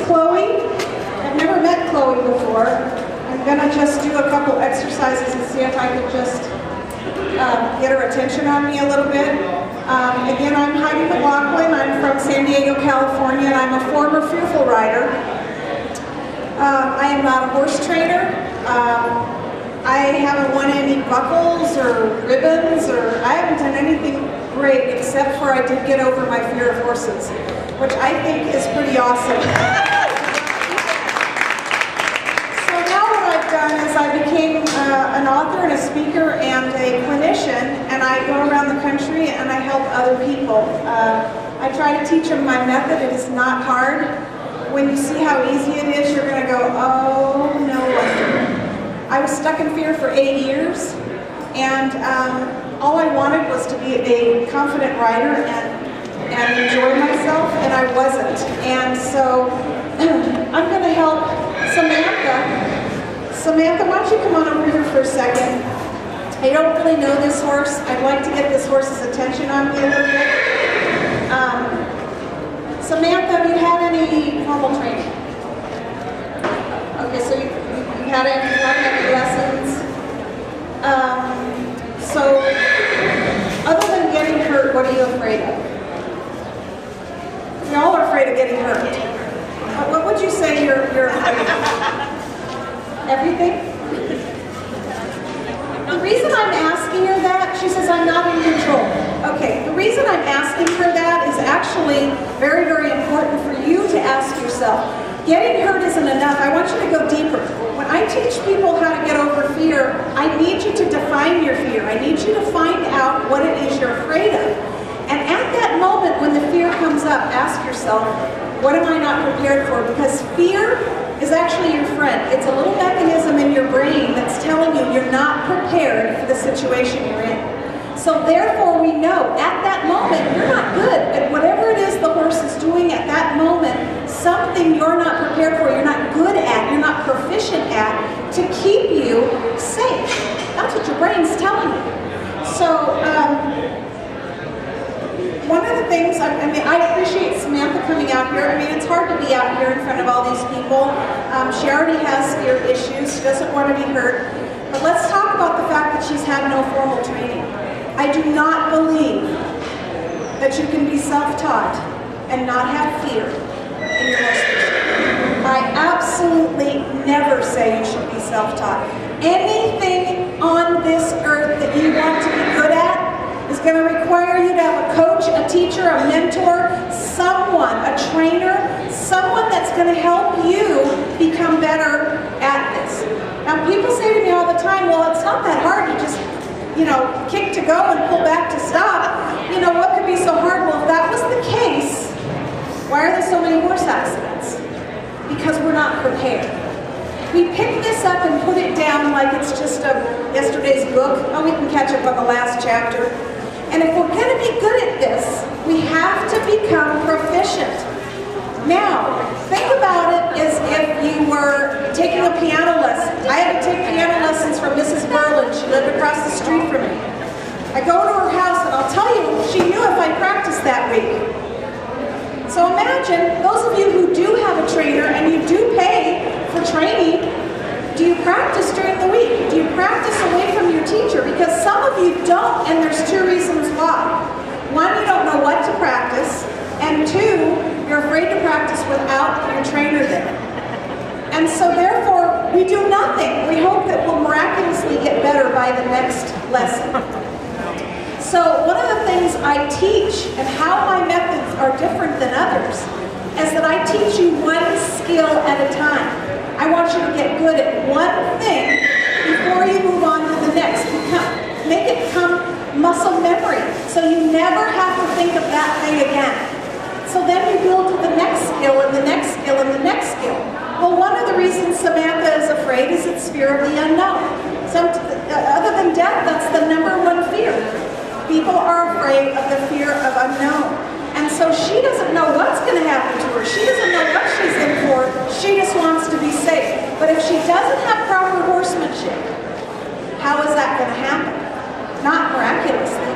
Chloe. I've never met Chloe before. I'm going to just do a couple exercises and see if I can just get her attention on me a little bit. Again, I'm Heidi McLaughlin. I'm from San Diego, California, and I'm a former fearful rider. I am not a horse trainer. I haven't won any buckles or ribbons, or I haven't done anything great except for I did get over my fear of horses, which I think is pretty awesome. So now what I've done is I became an author and a speaker and a clinician, and I go around the country and I help other people. I try to teach them my method. It is not hard. When you see how easy it is, you're going to go, oh, no wonder. I was stuck in fear for 8 years, and all I wanted was to be a confident writer and enjoy myself, and I wasn't. And so I'm going to help Samantha. Samantha, why don't you come on over here for a second? I don't really know this horse. I'd like to get this horse's attention on me a little bit. Samantha, have you had any formal training? Okay, so you had any lessons? So, other than getting hurt, what are you afraid of? We all are afraid of getting hurt. What would you say you're afraid of? Everything? The reason I'm asking her that, she says I'm not in control. Okay, the reason I'm asking her that is actually very, very important for you to ask yourself. Getting hurt isn't enough. I want you to go deeper. When I teach people how to get over fear, I need you to define your fear. I need you to find out what it is you're afraid of. And at that moment when the fear comes up, ask yourself, what am I not prepared for? Because fear is actually your friend. It's a little mechanism in your brain that's telling you you're not prepared for the situation you're in. So therefore we know at that moment you're not good at whatever it is the horse is doing at that moment, something you're not prepared for, you're not good at, you're not proficient at, to keep you safe. That's what your brain's telling you. So one of the things, I appreciate Samantha coming out here. I mean, it's hard to be out here in front of all these people. She already has fear issues. She doesn't want to be hurt. But let's talk about the fact that she's had no formal training. I do not believe that you can be self-taught and not have fear in your horse pursuit. I absolutely never say you should be self-taught. Anything on this earth that you want to be good at is going to require you to have a coach, a teacher, a mentor, someone, a trainer, someone that's going to help you become better at this. Now, people say to me all the time, well, it's not that hard. You just, kick to go and pull back to stop. What could be so hard? Well, if that was the case, why are there so many horse accidents? Because we're not prepared. We pick this up and put it down like it's just yesterday's book. Oh, we can catch up on the last chapter. And if we're going to be good at this, we have to become proficient. Now, think about it as if you were taking a piano lesson. I had to take piano lessons from Mrs. Berlin. She lived across the street from me. I go to her house and I'll tell you, she knew if I practiced that week. So imagine, those of you who do have a trainer and you do pay for training, do you practice during the week? Do you practice away from your teacher? Because some of you don't, and there's two reasons why. One, you don't know what to practice, and two, you're afraid to practice without your trainer there. And so therefore, we do nothing. We hope that we'll miraculously get better by the next lesson. So one of the things I teach, and how my methods are different than others, is that I teach you one skill at a time. I want you to get good at one thing before you move on to the next. Make it become muscle memory, so you never have to think of that thing again. So then you build to the next skill, and the next skill, and the next skill. Well, one of the reasons Samantha is afraid is it's fear of the unknown. Other than death, that's the #1 fear. People are afraid of the fear of unknown. And so she doesn't know what's going to happen to her. She doesn't know what she's in for. She just wants to be safe. But if she doesn't have proper horsemanship, how is that going to happen? Not miraculously.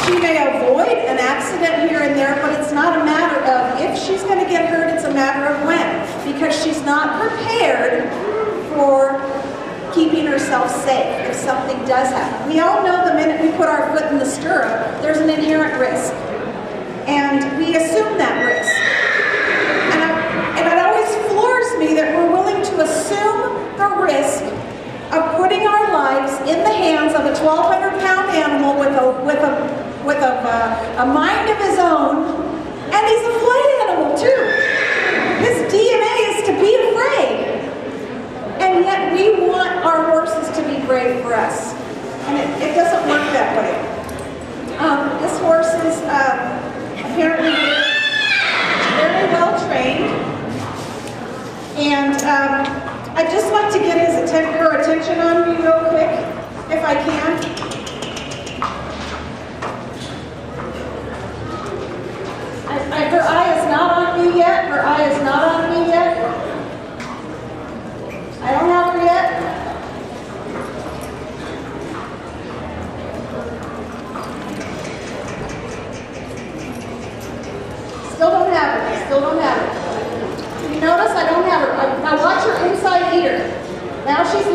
She may avoid an accident here and there, but it's not a matter of if she's going to get hurt, it's a matter of when. Because she's not prepared for keeping herself safe if something does happen. We all know the minute we put our foot in the stirrup, there's an inherent risk. And we assume that risk. And it always floors me that we're willing to assume the risk of putting our lives in the hands of a 1,200-pound animal with a mind of his own, and he's a flight animal too. His DNA is to be afraid, and yet we want our horses to be brave for us, and it doesn't work that way. This horse is apparently very well trained, and I'd just like to get her attention on me real quick, if I can. Her eye is not on me yet. Her eye is not on me yet. I don't have her yet. Still don't have her. Still don't have her. You notice I don't have her. Now watch her inside ear. Now she's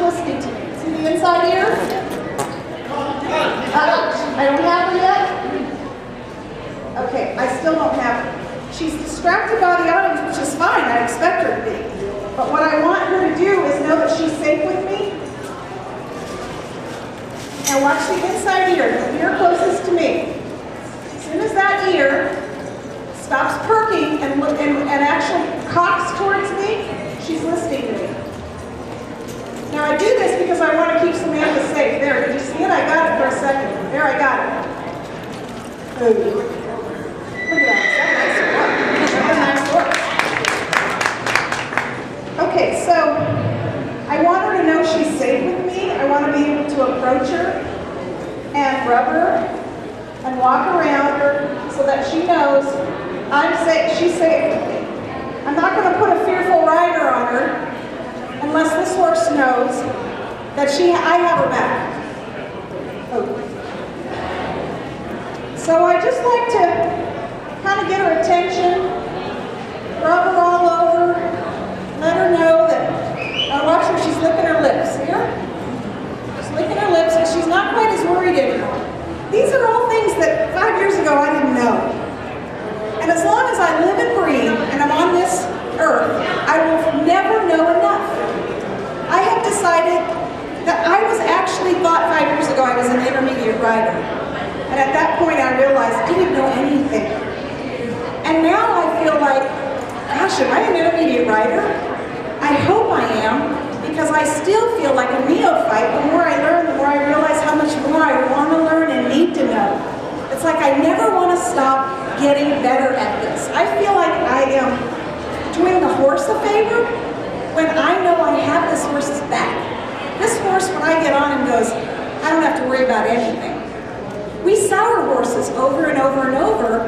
listening to me. See the inside ear? I don't have her yet. Okay, I still don't have her. She's distracted by the audience, which is fine. I expect her to be. But what I want her to do is know that she's safe with me. And watch the inside ear, the ear closest to me. As soon as that ear stops perking and actually cocks towards me, she's listening to me. Now I do this because I want to keep Samantha safe. There, did you see it? I got it for a second. There, I got it. Ooh. Look at that. That's a nice horse. Okay, so I want her to know she's safe with me. I want to be able to approach her and rub her and walk around her so that she knows I'm safe. She's safe with me. I'm not going to put a fearful rider on her unless this horse knows that I have her back. Oh. So I just like to kind of get her attention, rub her all over, let her know that, watch her, she's licking her lips. See her? She's licking her lips, but she's not quite as worried anymore. These are all things that 5 years ago I didn't know. And as long as I live and breathe and I'm on this earth, I will never know enough. I have decided that I was actually thought 5 years ago I was an intermediate rider. And at that point I realized I didn't know anything. And now I feel like, gosh, am I an intermediate rider? I hope I am, because I still feel like a neophyte. The more I learn, the more I realize how much more I want to learn and need to know. It's like I never want to stop getting better at this. I feel like I am doing the horse a favor when I know I have this horse's back. This horse, when I get on him, goes, I don't have to worry about anything. We sour horses over and over and over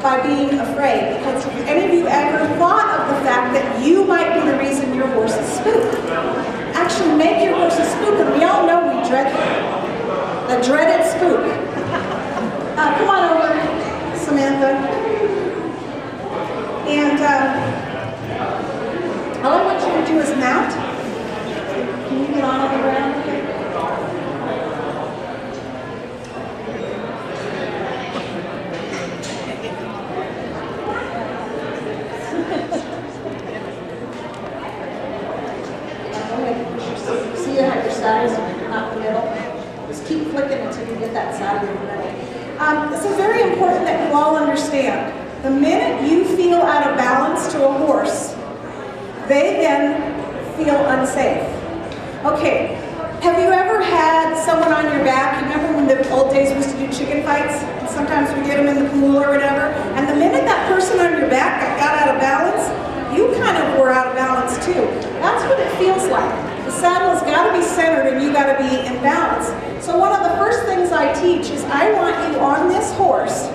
by being afraid, because have any of you ever thought of the fact that you might be the reason your horse is spooked? Actually make your horse a spook, and we all know we dread the dreaded spook. Come on over, Samantha. And all I want you to do is mount. Can you get on the ground? Okay. See how your sides are not the middle? Just keep flicking until you get that side in the middle. This is very important that you all understand. The minute you feel out of balance to a horse, they then feel unsafe. Okay, have you ever had someone on your back? You remember when the old days we used to do chicken fights? And sometimes we get them in the pool or whatever. And the minute that person on your back got out of balance, you kind of were out of balance too. That's what it feels like. The saddle has got to be centered and you got to be in balance. So one of the first things I teach is I want you on this horse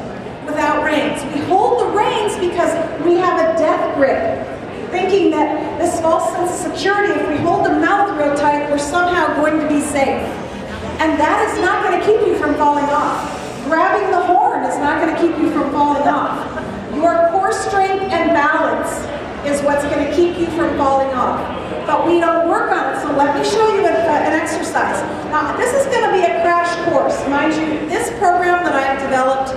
without reins. We hold the reins because we have a death grip, thinking that this false sense of security, if we hold the mouth real tight, we're somehow going to be safe. And that is not going to keep you from falling off. Grabbing the horn is not going to keep you from falling off. Your core strength and balance is what's going to keep you from falling off. But we don't work on it, so let me show you an exercise. Now, this is going to be a crash course. Mind you, this program that I've developed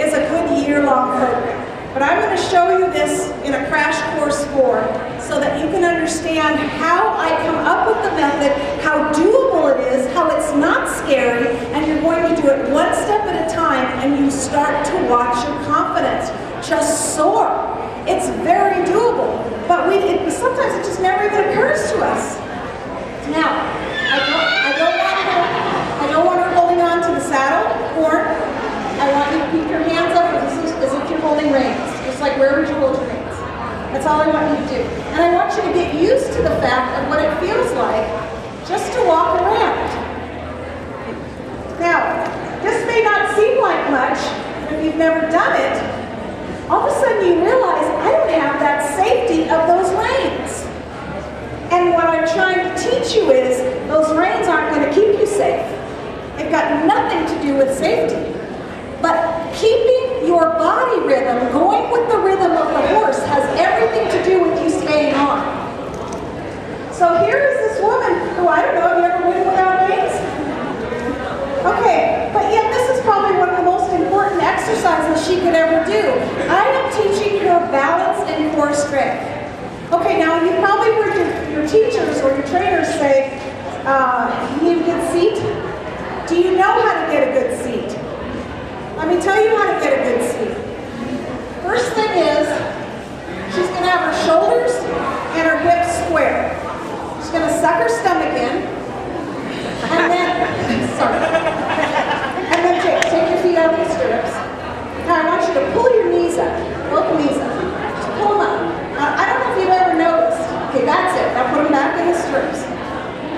is a good year-long program. But I'm going to show you this in a crash course form so that you can understand how I come up with the method, how doable it is, how it's not scary, and you're going to do it one step at a time, and you start to watch your confidence just soar. It's very doable, but sometimes it just never even occurs to us. Now, I don't want her holding on to the saddle horn. I want you to keep your hands up as if you're holding reins, just like where would you hold your reins. That's all I want you to do. And I want you to get used to the fact of what it feels like just to walk around. Now, this may not seem like much if you've never done it. All of a sudden you realize I don't have that safety of those reins. And what I'm trying to teach you is those reins aren't going to keep you safe. They've got nothing to do with safety. But keeping your body rhythm, going with the rhythm of the horse, has everything to do with you staying on. So here is this woman who, I don't know, have you ever ridden without reins? Okay, but yet this is probably one of the most important exercises she could ever do. I am teaching her balance and core strength. Okay, now you probably heard your teachers or your trainers say, you need a good seat. Do you know how to get a good seat? Let me tell you how to get a good seat. First thing is, she's going to have her shoulders and her hips square. She's going to suck her stomach in, and then, and then take your feet out of the stirrups. Now I want you to pull your knees up, both knees up. Just pull them up. I don't know if you've ever noticed. Okay, that's it. Now put them back in the stirrups.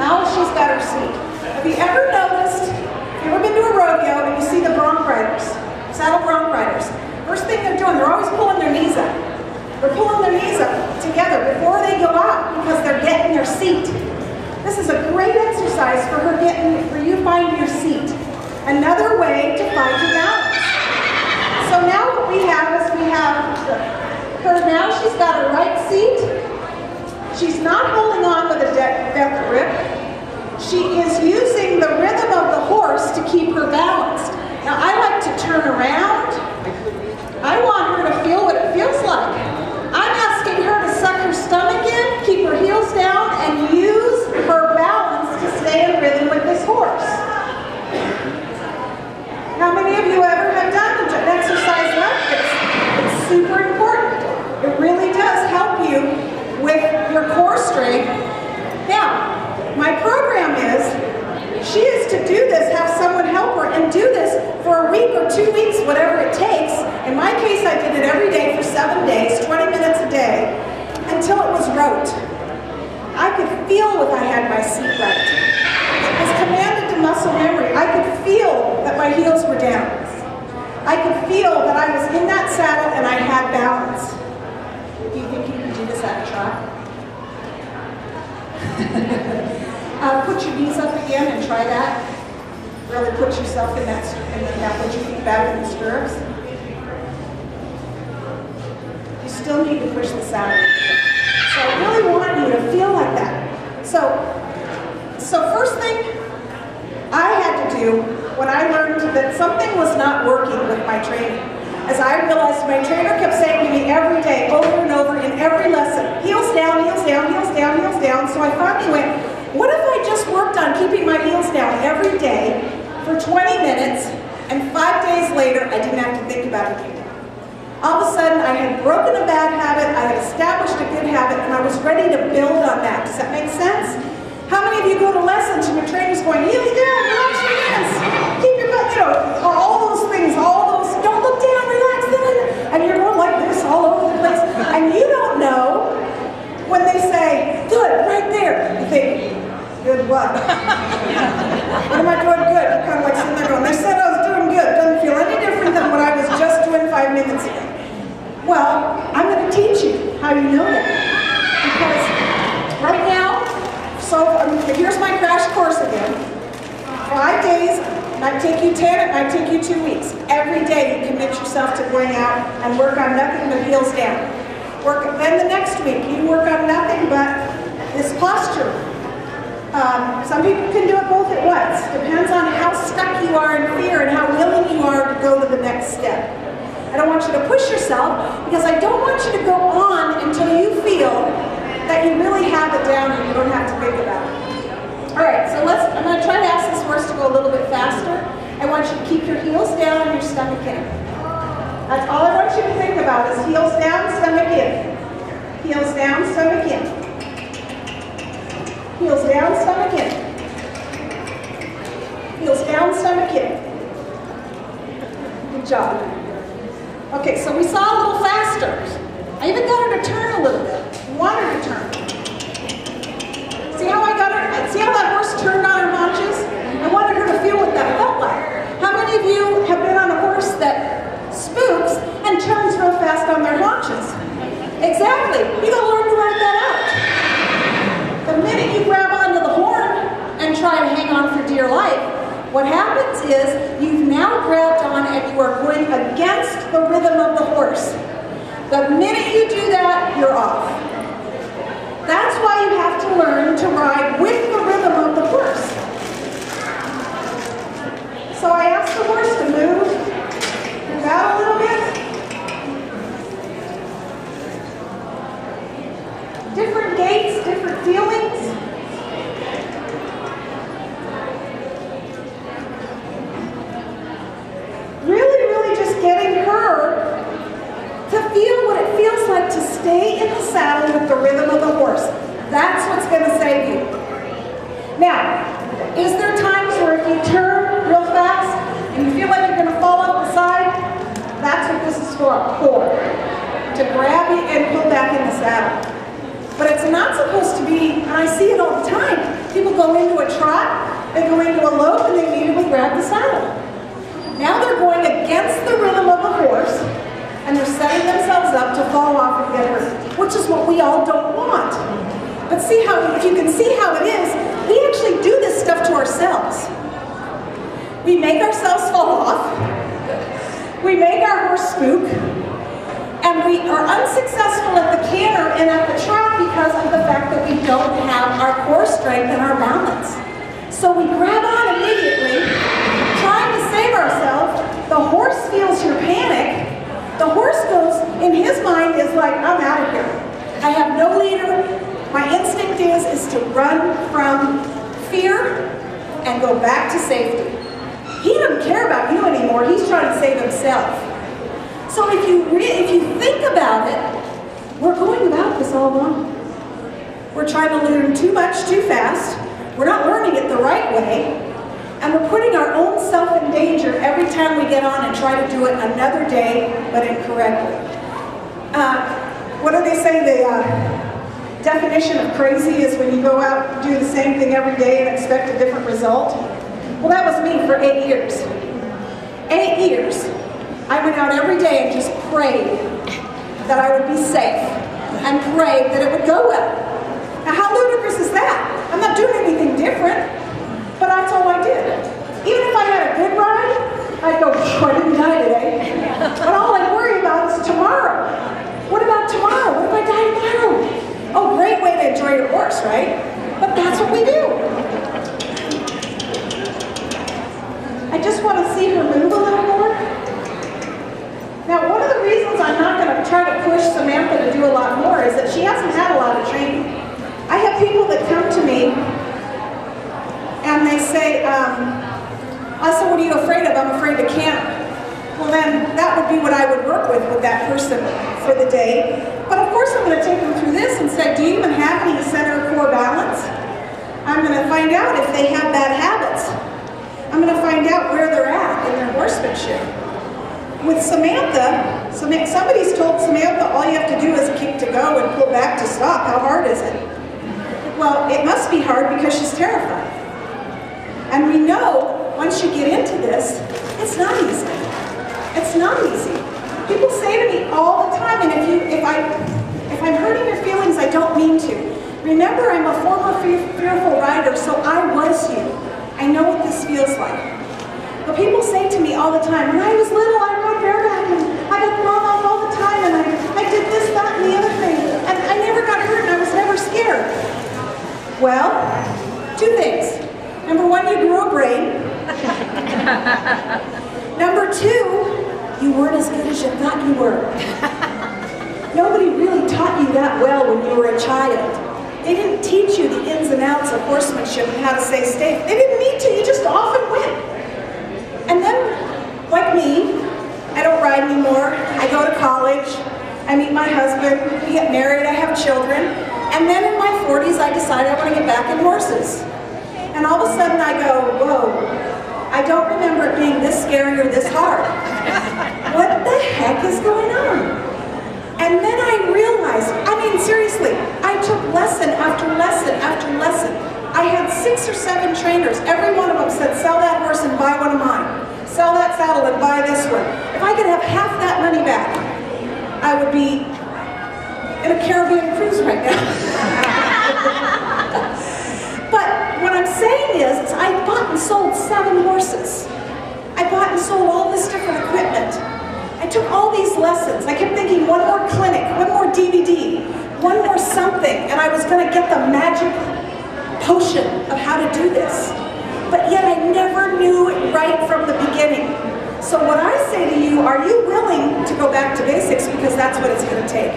Now she's got her seat. Have you ever noticed? Have you ever been to a rodeo and you see the bronc riders, saddle bronc riders? First thing they're doing, they're always pulling their knees up. They're pulling their knees up together before they go out because they're getting their seat. This is a great exercise for you finding your seat. Another way to find your balance. So now what we have is her now, she's got her right seat. She's not holding on with a death grip. She is using the rhythm of the horse to keep her balanced. Now I like to turn around. I want her to feel what it feels like. I'm asking her to suck her stomach in, keep her heels down, and use her balance to stay in rhythm with this horse. How many of you ever have done an exercise like this? It's super important. It really does help you with your core strength. Now, my program is, she is to do this, have someone help her, and do this for a week or 2 weeks, whatever it takes. In my case, I did it every day for 7 days, 20 minutes a day, until it was rote. I could feel if I had my seat right. It was commanded to muscle memory. I could feel that my heels were down. I could feel that I was in that saddle and I had balance. Do you think you can do this at a trot? Put your knees up again and try that. Really put yourself in that, and then now put your feet back in the stirrups. You still need to push the saddle. So I really want you to feel like that. So first thing I had to do when I learned that something was not working with my training, as I realized my trainer kept saying to me every day, over and over, in every lesson, heels down, heels down, heels down, heels down. So I finally went, what if I just worked on keeping my heels down every day for 20 minutes, and 5 days later, I didn't have to think about it again. All of a sudden, I had broken a bad habit, I had established a good habit, and I was ready to build on that. Does that make sense? How many of you go to lessons and your trainer's going, heels down, relax your hands, keep your butt, all those things, all those, don't look down, relax, and you're going like this all over the place, and you don't know when they say, good, right there, you think, good what? What am I doing good? You're kind of like sitting there going, they said I was doing good. Doesn't feel any different than what I was just doing 5 minutes ago. Well, I'm going to teach you how you know that. Because right now, so here's my crash course again. 5 days, might take you 10, it might take you 2 weeks. Every day you commit yourself to going out and work on nothing but heels down. Then the next week you work on nothing but this posture. Some people can do it both at once. Depends on how stuck you are in fear and how willing you are to go to the next step. I don't want you to push yourself because I don't want you to go on until you feel that you really have it down and you don't have to think about it. All right, so I'm going to try to ask this horse to go a little bit faster. I want you to keep your heels down and your stomach in. That's all I want you to think about is heels down, stomach in. Heels down, stomach in. Heels down, stomach in. Heels down, stomach in. Good job. Okay, so we saw a little faster. I even got her to turn a little bit. I want her to turn. See how I got her? See how that horse turned on her haunches? I wanted her to feel what that felt like. How many of you have been on a horse that spooks and turns real fast on their haunches? Exactly. You gotta learn to ride that out. The minute you grab onto the horn and try to hang on for dear life, what happens is you've now grabbed on and you are going against the rhythm of the horse. The minute you do that, you're off. That's why you have to learn to ride with the rhythm of the horse. So I asked the horse to move out a little bit. Different gaits, different feelings. Really just getting her to feel what it feels like to stay in the saddle with the rhythm of the horse. That's what's going to save you. Now, is there times where if you turn real fast and you feel like you're going to fall off the side? That's what this is for. To grab you and pull back in the saddle. But it's not supposed to be, and I see it all the time. People go into a trot, they go into a lope, and they immediately grab the saddle. Now they're going against the rhythm of the horse, and they're setting themselves up to fall off and get hurt, which is what we all don't want. But see how, if you can see how it is, we actually do this stuff to ourselves. We make ourselves fall off, we make our horse spook, and we are unsuccessful at the canter and at the trot because of the fact that we don't have our core strength and our balance. So we grab on immediately, trying to save ourselves. The horse feels your panic. The horse goes, in his mind, is like, I'm out of here. I have no leader. My instinct is to run from fear and go back to safety. He doesn't care about you anymore. He's trying to save himself. So if you think about it, we're going about this all wrong. We're trying to learn too much too fast. We're not learning it the right way. And we're putting our own self in danger every time we get on and try to do it another day, but incorrectly. What do they say? The definition of crazy is when you go out and do the same thing every day and expect a different result. Well, that was me for 8 years. 8 years. I went out every day and just prayed that I would be safe and prayed that it would go well. Now, how ludicrous is that? I'm not doing anything different, but that's all I did. Even if I had a good ride, I'd go, I didn't die today. But all I worry about is tomorrow. What about tomorrow? What if I die tomorrow? Oh, great way to enjoy your horse, right? But that's what we do. I just want to see her move a little more. Now, one of the reasons I'm not going to try to push Samantha to do a lot more is that she hasn't had a lot of training. I have people that come to me and they say, I said, what are you afraid of? I'm afraid to canter. Well, then that would be what I would work with that person for the day. But of course, I'm going to take them through this and say, do you even have any center core balance? I'm going to find out if they have bad habits. I'm going to find out where they're at in their horsemanship. With Samantha, somebody's told Samantha all you have to do is kick to go and pull back to stop. How hard is it? Well, it must be hard because she's terrified. And we know once you get into this, it's not easy. It's not easy. People say to me all the time, and if I'm hurting your feelings, I don't mean to. Remember, I'm a former fearful rider, so I was you. I know what this feels like. But people say to me all the time, when I was little, I rode bareback and I got thrown off all the time and I did this, that, and the other thing. And I never got hurt and I was never scared. Well, two things. Number one, you grew a brain. Number two, you weren't as good as you thought you were. Nobody really taught you that well when you were a child. They didn't teach you the ins and outs of horsemanship and how to stay safe. They didn't need to, you just off and went. And then, like me, I don't ride anymore. I go to college, I meet my husband, we get married, I have children. And then in my 40s, I decided I want to get back in horses. And all of a sudden I go, whoa, I don't remember it being this scary or this hard. What the heck is going on? And then I realized, I mean seriously, I took lesson after lesson after lesson. I had 6 or 7 trainers. Every one of them said, sell that horse and buy one of mine. Sell that saddle and buy this one. If I could have half that money back, I would be in a Caribbean cruise right now. But what I'm saying is I bought and sold 7 horses. I bought and sold all this different equipment. I took all these lessons. I kept thinking one more clinic, one more DVD, one more something, and I was going to get the magic potion of how to do this. But yet I never knew it right from the beginning. So what I say to you, are you willing to go back to basics? Because that's what it's going to take.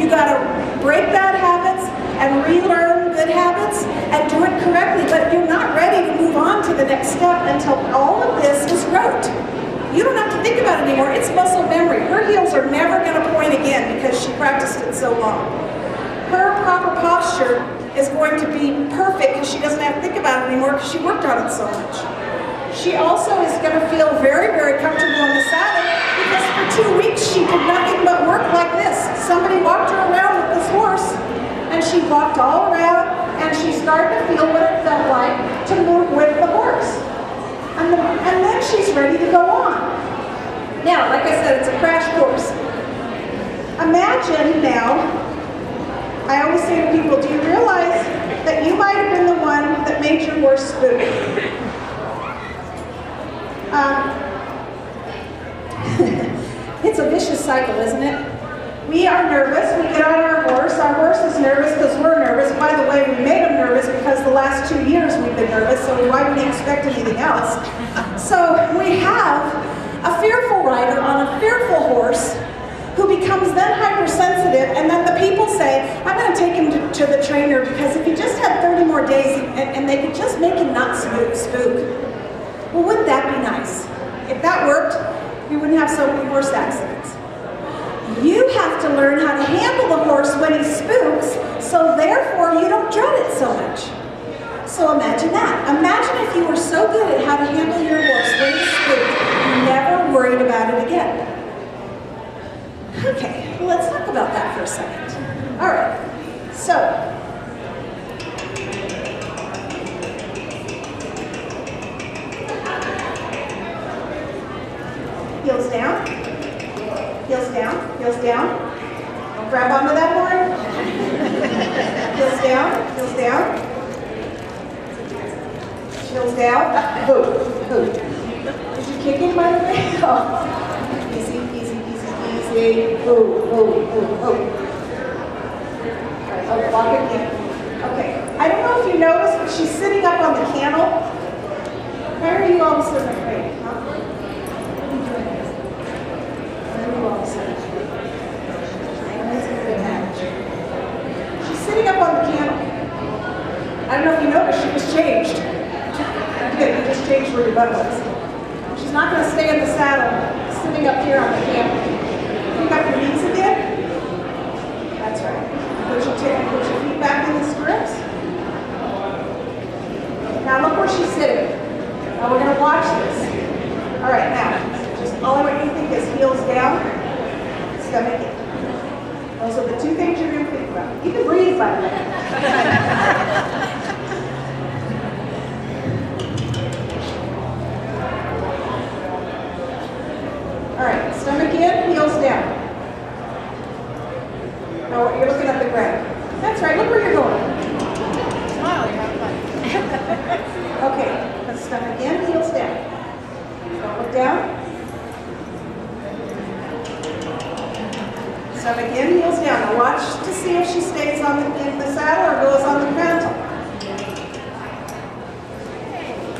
You got to break bad habits and relearn good habits and do it correctly, but you're not ready to move on to the next step until all of this is rote. You don't have to think about it anymore. It's muscle memory. Her heels are never going to point again because she practiced it so long. Her proper posture is going to be perfect because she doesn't have to think about it anymore because she worked on it so much. She also is going to feel very, very comfortable in the saddle because for 2 weeks she did nothing but work like this. Somebody walked her around with this horse and she walked all around and she started to feel what it felt like to move with the horse. And then she's ready to go on. Now, like I said, it's a crash course. Imagine now, I always say to people, do you realize that you might have been the one that made your horse spook? It's a vicious cycle, isn't it? We are nervous, we get on our horse is nervous because we're nervous. By the way, we made him nervous because the last 2 years we've been nervous, so why would he expect anything else? So we have a fearful rider on a fearful horse who becomes then hypersensitive, and then the people say, I'm going to take him to the trainer because if he just had 30 more days and they could just make him not spook. Well, wouldn't that be nice? If that worked, we wouldn't have so many horse accidents. You have to learn how to handle the horse when he spooks, so therefore you don't dread it so much. So imagine that. Imagine if you were so good at how to handle your horse when he spooked, you never worried about it again. Okay, well, let's talk about that for a second. All right, so heels down, heels down, heels down. Don't grab onto that horn. Heels down, heels down. Heels down. Boom, boom. Did you kick him, by the way? Oh. Easy, easy, easy, easy. Boom, boom, boom, boom. All right, oh, walk again. Okay, I don't know if you noticed, but she's sitting up on the cantle. Why are you all of a sudden afraid? Huh? She's sitting up on the cantle. I don't know if you noticed, she was changed. Good, you just changed where your butt was. She's not going to stay in the saddle, sitting up here on the cantle. Pick up your knees again. That's right. Put your feet back in the stirrups. Now look where she's sitting. Now we're going to watch this. All right, now, just all I want you to think is heels down, stomach in. Those are the two things you're going to think about. You can breathe, by the way. All right, stomach in, heels down. Now you're looking at the ground. That's right, look where you're going. Smile, you're having fun. Okay, stomach in, heels down. in the saddle or goes on the cantle.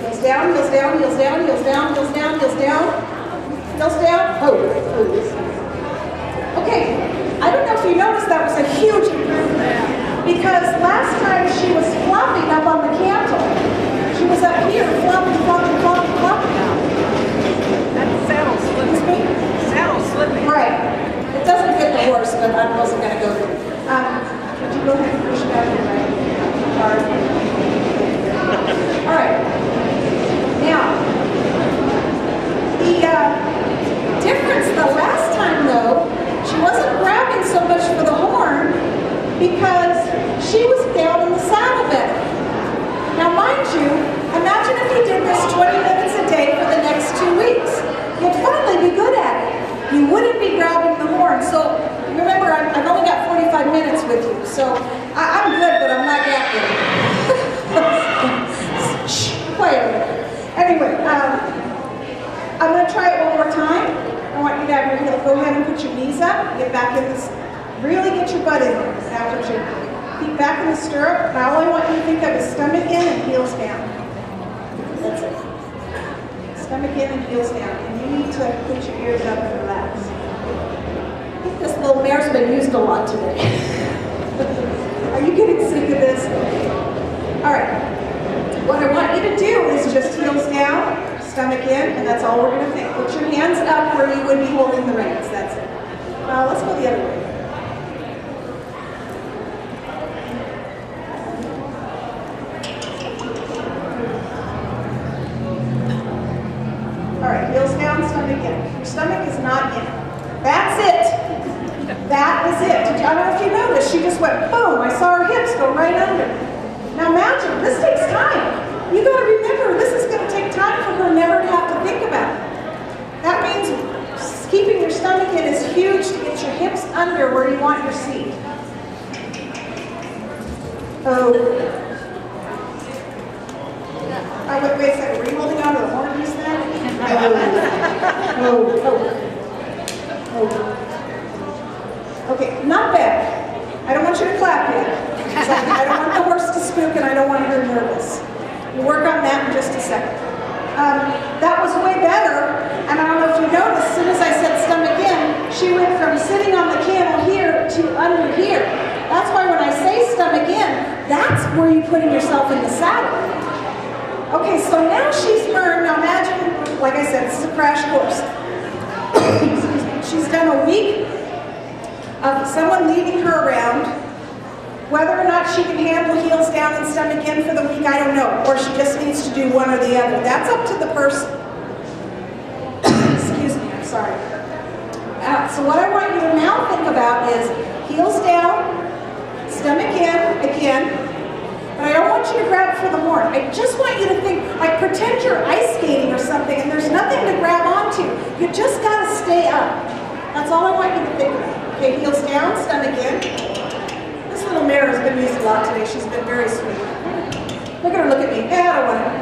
Heels down, heels down, heels down, heels down, heels down, heels down. Heels down. Oh. Okay, I don't know if you noticed that was a huge improvement because last time she was flopping up on the cantle. She was up here flopping, flopping, flopping, flopping. That saddle slipping. Saddle slipping. Right. It doesn't fit the horse, but I wasn't going to go there. Would you go ahead and push it out here, right? Hard. All right. Now, the difference the last time, though, she wasn't grabbing so much for the horn because she was down in the saddle better. Now, mind you, imagine if you did this 20 minutes a day for the next 2 weeks. You'd finally be good at it. You wouldn't be grabbing the horn. So, remember, I've only got 45 minutes with you, so I'm good, but I'm not that good. Shh, quiet over there. Anyway, I'm going to try it one more time. I want you to have your heel. Go ahead and put your knees up. Get back in this. Really get your butt in there. Now put your feet back in the stirrup. Now all I want you to think of is stomach in and heels down. That's it. Stomach in and heels down. And you need to put your ears up and relax. I think this little mare's been used a lot today. Are you getting sick of this? All right. What I want you to do is just heels down, stomach in, and that's all we're going to think. Put your hands up where you would be holding the reins. That's it. Now let's go the other way. All right, heels down, stomach in. Your stomach is not in. That's it. That is it. I don't know if you noticed, she just went boom. I saw her hips go right under. Now imagine, this takes time. You got to remember, this is going to take time for her never to have to think about it. That means keeping your stomach in is huge to get your hips under where you want your seat. Oh. Wait a second. Were you holding on to the horn just then? Oh. Okay, not bad. I don't want you to clap yet. I don't want the horse to spook and I don't want her nervous. We'll work on that in just a second. That was way better, and I don't know if you noticed, as soon as I said stomach in, she went from sitting on the camel here to under here. That's why when I say stomach in, that's where you're putting yourself in the saddle. Okay, so now she's learned. Now imagine, like I said, this is a crash course. She's done a week of someone leading her around. Whether or not she can handle heels down and stomach in for the week, I don't know. Or she just needs to do one or the other. That's up to the person. Excuse me, I'm sorry. So what I want you to now think about is heels down, stomach in, again. But I don't want you to grab for the horn. I just want you to think, like pretend you're ice skating or something and there's nothing to grab onto. You just got to stay up. That's all I want you to think about. Okay, heels down, stomach in. This little mare has been used a lot today. She's been very sweet. Look at her, look at me. I don't want to.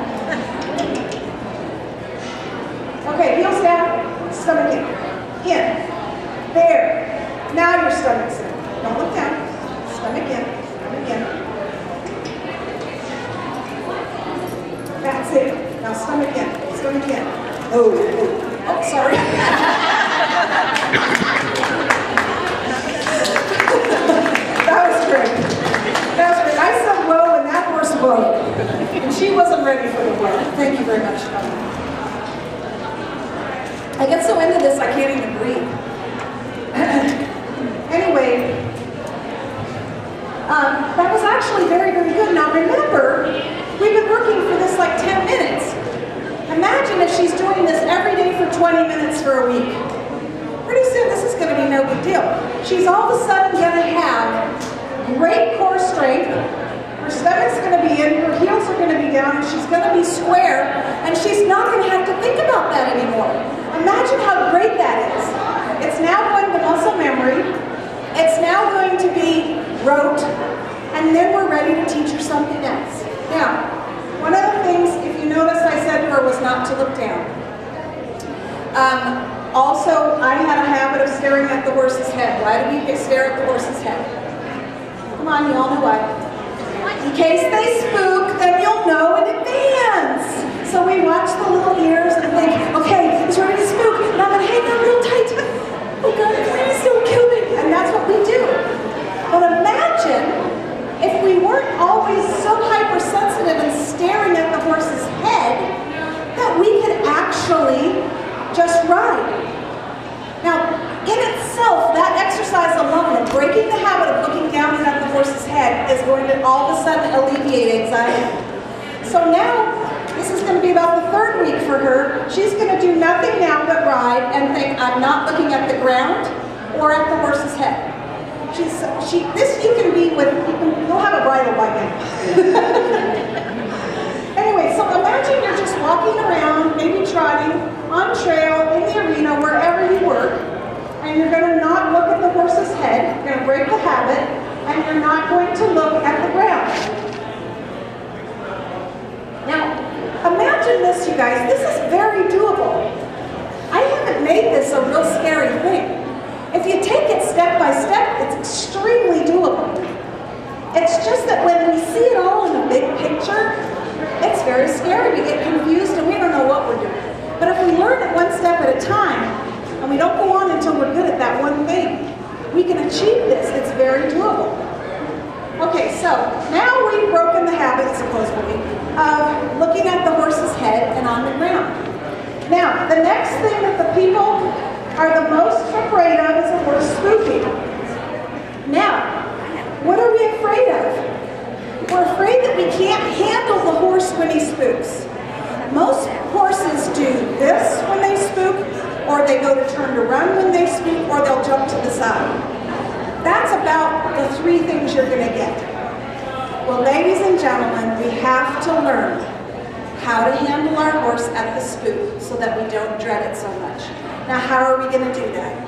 Okay, heels down, stomach in. In. There. Now your stomach's in. Don't look down. Stomach in. Stomach in. That's it. Now stomach in. Stomach in. Oh, sorry. That was great. That was great. I said whoa and that horse whoa. And she wasn't ready for the whoa. Thank you very much. I get so into this I can't even breathe. Anyway, that was actually very, very good. Now remember, we've been working for this like 10 minutes. Imagine if she's doing this every day for 20 minutes for a week. Pretty soon this is going to be no big deal. She's all of a sudden going to have great core strength. Her stomach's going to be in, her heels are going to be down, and she's going to be square, and she's not going to have to think about that anymore. Imagine how great that is. It's now going to muscle memory. It's now going to be rote, and then we're ready to teach her something else. Now, one of the things, if you notice, I said to her was not to look down. Also, I had a habit of staring at the horse's head. Why do we stare at the horse's head? Come on, you all know what. In case they spook, then you'll know in advance. So we watch the little ears and think, okay, it's ready to spook, and I'm gonna hang on real tight. Oh God, please don't kill me. And that's what we do. But imagine if we weren't always so hypersensitive and staring at the horse's head that we could actually just ride. Now, in itself, that exercise alone, and breaking the habit of looking down at the horse's head, is going to all of a sudden alleviate anxiety. So now, this is going to be about the third week for her. She's going to do nothing now but ride and think, I'm not looking at the ground or at the horse's head. This you can be with, you'll have a bridle by now. Anyway, so imagine you're just walking around, maybe trotting, on trail, in the arena, wherever you work, and you're going to not look at the horse's head, you're going to break the habit, and you're not going to look at the ground. Now, imagine this, you guys. This is very doable. I haven't made this a real scary thing. If you take it step by step, it's extremely doable. It's just that when we see it all in the big picture, it's very scary. We get confused and we don't know what we're doing. But if we learn it one step at a time, and we don't go on until we're good at that one thing, we can achieve this. It's very doable. Okay, so now we've broken the habit, supposedly, of looking at the horse's head and on the ground. Now, the next thing that the people are the most afraid of is a horse spooking. Now, what are we afraid of? We're afraid that we can't handle the horse when he spooks. Most horses do this when they spook, or they go to turn to run when they spook, or they'll jump to the side. That's about the three things you're going to get. Well, ladies and gentlemen, we have to learn how to handle our horse at the spook so that we don't dread it so much. Now, how are we going to do that?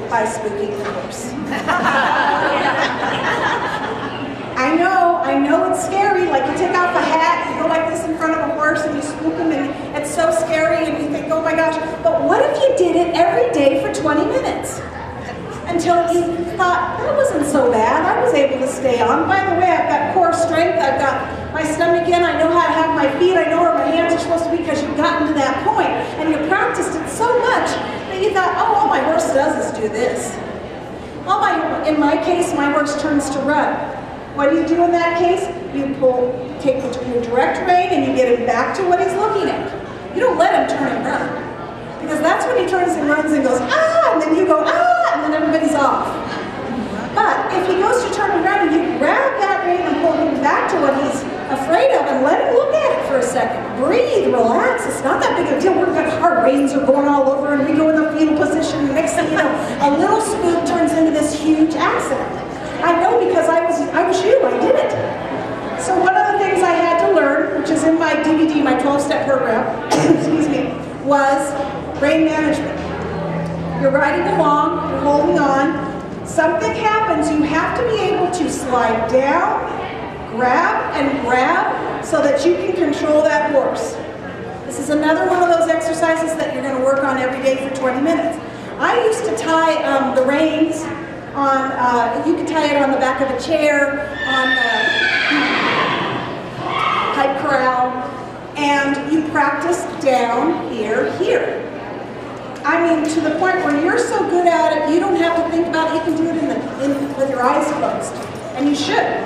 By spooking the horse. I know it's scary, like you take off a hat, you go like this in front of a horse and you spook him and it's so scary and you think, oh my gosh, but what if you did it every day for 20 minutes? Until you thought, that wasn't so bad, I was able to stay on. By the way, I've got core strength, I've got my stomach in, I know how to have my feet, I know where my hands are supposed to be because you've gotten to that point and you practiced it so much that you thought, oh, all my horse does is do this. In my case, my horse turns to run. What do you do in that case? You take your direct rein and you get him back to what he's looking at. You don't let him turn and run. Because that's when he turns and runs and goes, ah, and then you go, ah, and then everybody's off. But if he goes to turn and run and you grab that rein and pull him back to what he's afraid of and let him look at it for a second. Breathe, relax, it's not that big of a deal. Our reins are going all over and we go in the fetal position and next thing you know, a little spook turns into this huge accident. I know because I was you, I did it. So one of the things I had to learn, which is in my DVD, my 12-step program, excuse me, was rein management. You're riding along, you're holding on, something happens, you have to be able to slide down, grab so that you can control that horse. This is another one of those exercises that you're going to work on every day for 20 minutes. I used to tie the reins on, you could tie it on the back of a chair, on the pipe corral, and you practice down, here. I mean, to the point where you're so good at it, you don't have to think about it. You can do it with your eyes closed, and you should.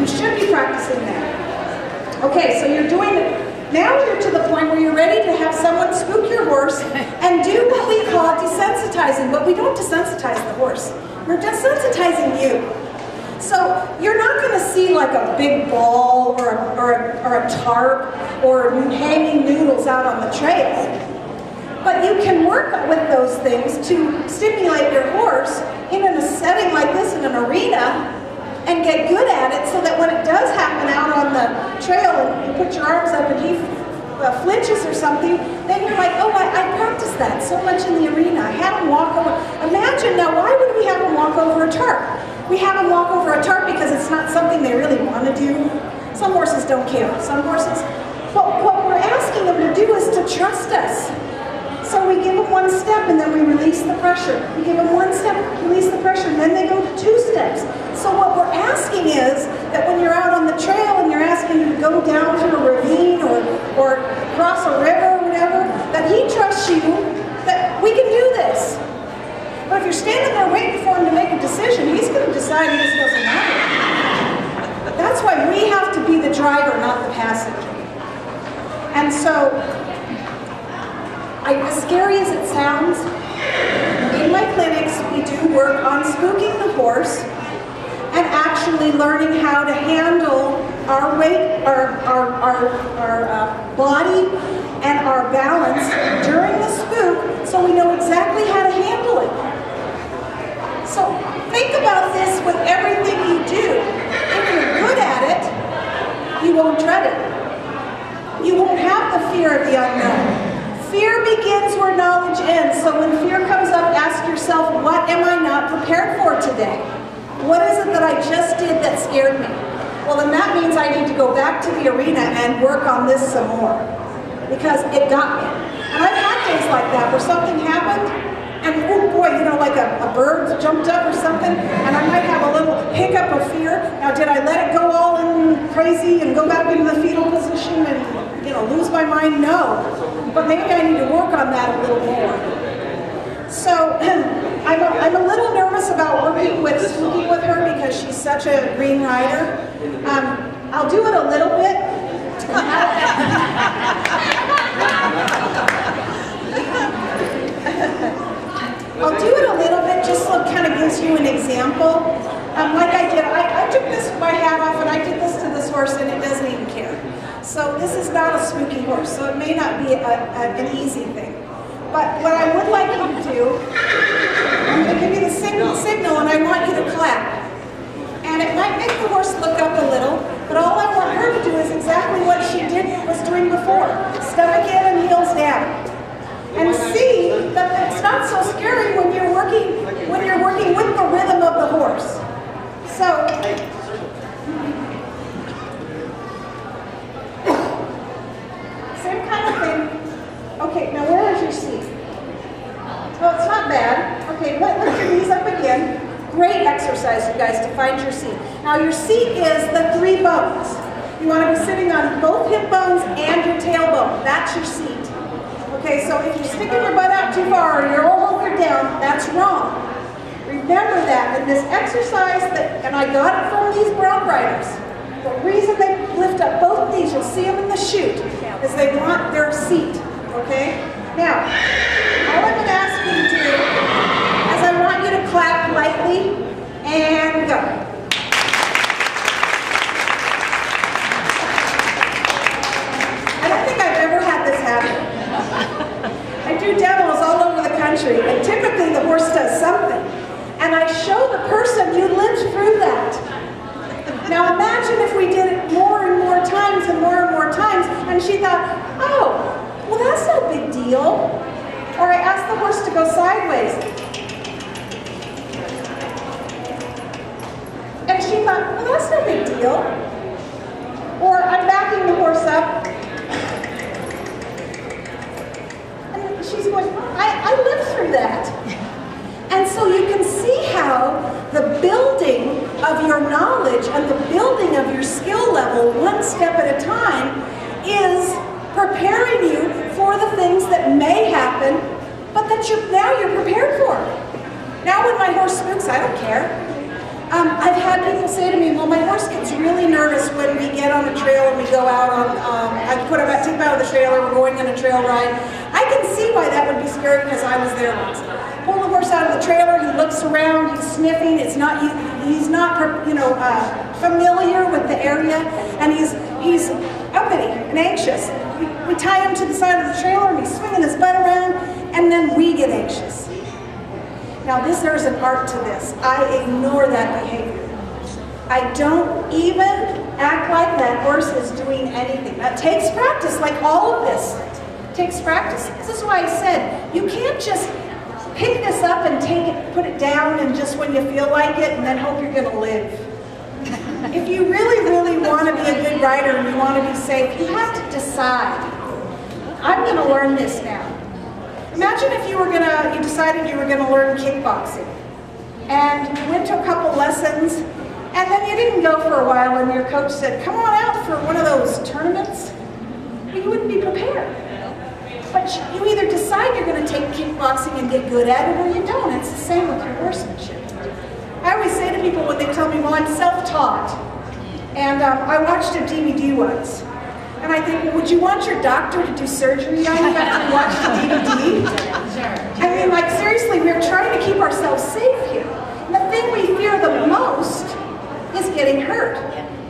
You should be practicing that. Okay, so you're doing it. Now you're to the point where you're ready to have someone spook your horse and do what we call desensitizing, but we don't desensitize the horse. We're desensitizing you. So you're not going to see like a big ball or a tarp or hanging noodles out on the trail. But you can work with those things to stimulate your horse in a setting like this in an arena and get good at it so that when it does happen out on the trail and you put your arms up and he flinches or something, then you're like, oh, I practiced that so much in the arena. I had him walk over. Imagine now, why would we have him walk over a tarp? We have him walk over a tarp because it's not something they really want to do. Some horses don't care. Some horses. But what we're asking them to do is to trust us. So we give them one step and then we release the pressure. We give them one step, release the pressure, and then they go to 2 steps. So what we're asking is that when you're out on the trail and you're asking him to go down through a ravine or cross a river or whatever, that he trusts you that we can do this. But if you're standing there waiting for him to make a decision, he's going to decide he just doesn't matter. That's why we have to be the driver, not the passenger. And so, as scary as it sounds, in my clinics we do work on spooking the horse and actually learning how to handle our weight, our body, and our balance during the spook, so we know exactly how to handle it. So think about this with everything you do. If you're good at it, you won't dread it. You won't have the fear of the unknown. Fear begins where knowledge ends. So when fear comes up, ask yourself, what am I not prepared for today? What is it that I just did that scared me? Well, then that means I need to go back to the arena and work on this some more, because it got me. And I've had days like that where something happened, and oh boy, you know, like a bird jumped up or something, and I might have a little hiccup of fear. Now, did I let it go all in crazy and go back into the fetal position and, you know, lose my mind? No. But maybe I need to work on that a little more. So I'm a little nervous about working with her because she's such a green rider. I'll do it a little bit. I'll do it a little bit just so it kind of gives you an example. Like I did, I took my hat off and I did this to this horse and it doesn't even care. So this is not a spooky horse, so it may not be an easy thing. But what I would like you to do, I'm going to give you the signal and I want you to clap. And it might make the horse look up a little, but all I want her to do is exactly what she was doing before. Stomach in and heels down. And see that it's not so scary when you're working with the rhythm of the horse. So same kind of thing. Okay, now where is your seat? Oh, it's not bad. Okay, lift your knees up again. Great exercise, you guys, to find your seat. Now your seat is the 3 bones. You want to be sitting on both hip bones and your tailbone. That's your seat. Okay, so if you're sticking your butt out too far or you're all over down, that's wrong. Remember that in this exercise, and I got it from these brown riders, the reason they lift up both knees, you'll see them in the chute, is they want their seat, okay? Now, all I'm going to ask you to do is I want you to clap lightly and go. I don't think I've ever had this happen. I do demos all over the country, and typically the horse does something. And I show the person, you lived through that. Now imagine if we did it more and more times and more times, and she thought, oh, well that's no big deal. Or I asked the horse to go sideways. And she thought, well that's no big deal. Or I'm backing the horse up. She's going, I lived through that. And so you can see how the building of your knowledge and the building of your skill level, one step at a time, is preparing you for the things that may happen, but that now you're prepared for. Now when my horse spooks, I don't care. I've had people say to me, well, my horse gets really nervous when we get on a trail and we go out on, I take him out of the trailer, we're going on a trail ride. I can see why that would be scary because I was there once. Pull the horse out of the trailer, he looks around, he's sniffing, he's not familiar with the area, and he's uppity and anxious. We tie him to the side of the trailer and he's swinging his butt around, and then we get anxious. Now there's an art to this. I ignore that behavior. I don't even act like that horse is doing anything. That takes practice, like all of this. It takes practice. This is why I said, you can't just pick this up and put it down and just when you feel like it and then hope you're going to live. If you really, really want to be a good rider and you want to be safe, you have to decide, I'm going to learn this now. Imagine if you decided you were gonna learn kickboxing, and you went to a couple lessons, and then you didn't go for a while, and your coach said, come on out for one of those tournaments. Well, you wouldn't be prepared. But you either decide you're gonna take kickboxing and get good at it, or you don't. It's the same with your horsemanship. I always say to people when they tell me, well, I'm self-taught, and I watched a DVD once, and I think, well, would you want your doctor to do surgery on you after you watch the DVD? I mean, like, seriously, we're trying to keep ourselves safe here. And the thing we fear the most is getting hurt.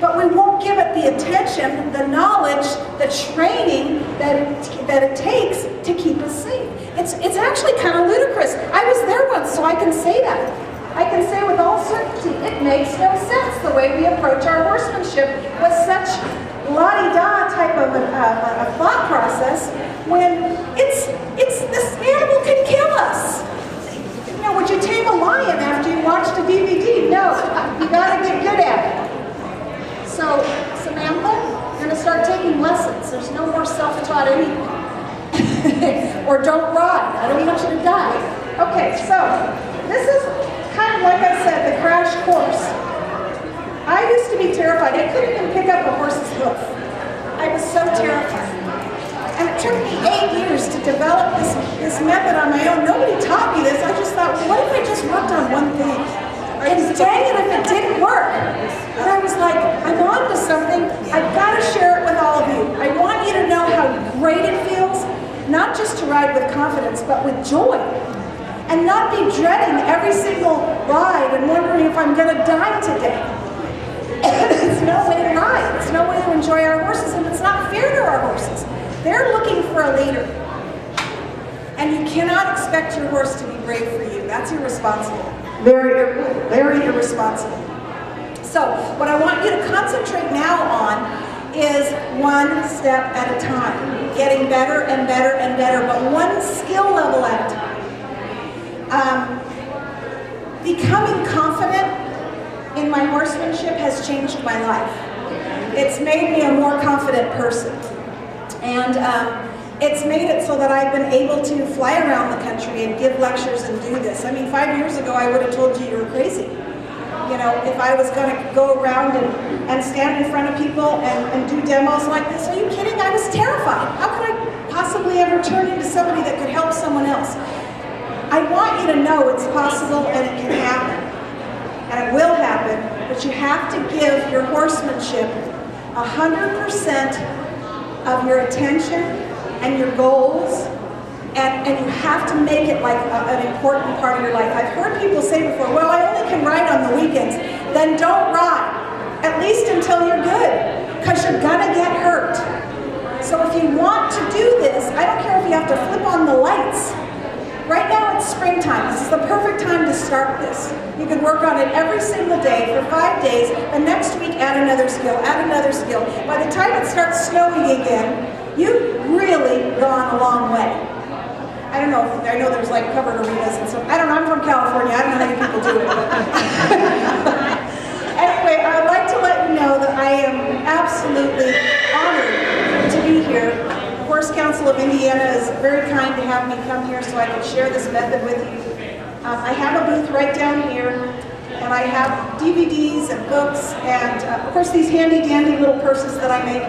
But we won't give it the attention, the knowledge, the training that it takes to keep us safe. It's actually kind of ludicrous. I was there once, so I can say that. I can say with all certainty, it makes no sense the way we approach our horsemanship with such la-di-da type of a thought process when this animal can kill us. You know, would you tame a lion after you watched a DVD? No, you gotta get good at it. So, Samantha, you're gonna start taking lessons. There's no more self-taught anything. Or don't ride, I don't want you to die. Okay, so, this is kind of like I said, the crash course. I used to be terrified. I couldn't even pick up a horse's hoof. I was so terrified. And it took me 8 years to develop this method on my own. Nobody taught me this. I just thought, well, what if I just worked on one thing? And dang it, if it didn't work. And I was like, I'm on to something. I've got to share it with all of you. I want you to know how great it feels, not just to ride with confidence, but with joy. And not be dreading every single ride and wondering if I'm going to die today. It's no way to ride. It's no way to enjoy our horses, and it's not fair to our horses. They're looking for a leader. And you cannot expect your horse to be brave for you. That's irresponsible. Very, very irresponsible. So, what I want you to concentrate now on is one step at a time. Getting better and better and better, but one skill level at a time. Becoming confident in my horsemanship has changed my life. It's made me a more confident person. And it's made it so that I've been able to fly around the country and give lectures and do this. I mean, 5 years ago, I would have told you were crazy. You know, if I was going to go around and stand in front of people and do demos like this, are you kidding? I was terrified. How could I possibly ever turn into somebody that could help someone else? I want you to know it's possible and it can happen. And it will happen, but you have to give your horsemanship 100% of your attention and your goals, and you have to make it like an important part of your life. I've heard people say before, well, I only can ride on the weekends. Then don't ride, at least until you're good, because you're gonna get hurt. So if you want to do this, I don't care if you have to flip on the lights. Right now it's springtime. This is the perfect time to start this. You can work on it every single day for 5 days, and next week add another skill, add another skill. By the time it starts snowing again, you've really gone a long way. I don't know, I know there's like covered arenas and stuff. I don't know, I'm from California, I don't know how you people do it. Anyway, I would like to let you know that I am absolutely honored to be here. The Horse Council of Indiana is very kind to have me come here so I can share this method with you. I have a booth right down here, and I have DVDs and books, and of course these handy dandy little purses that I make.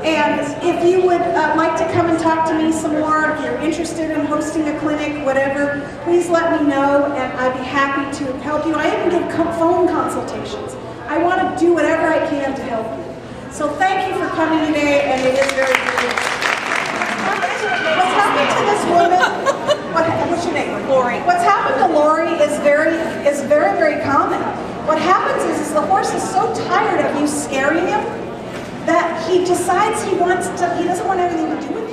And if you would like to come and talk to me some more, if you're interested in hosting a clinic, whatever, please let me know, and I'd be happy to help you. I even give phone consultations. I want to do whatever I can to help you. So thank you for coming today, and it is very good. What's happened to this woman? What's your name? Lori. What's happened to Lori is very, very common. What happens is the horse is so tired of you scaring him that he decides he doesn't want anything to do with you.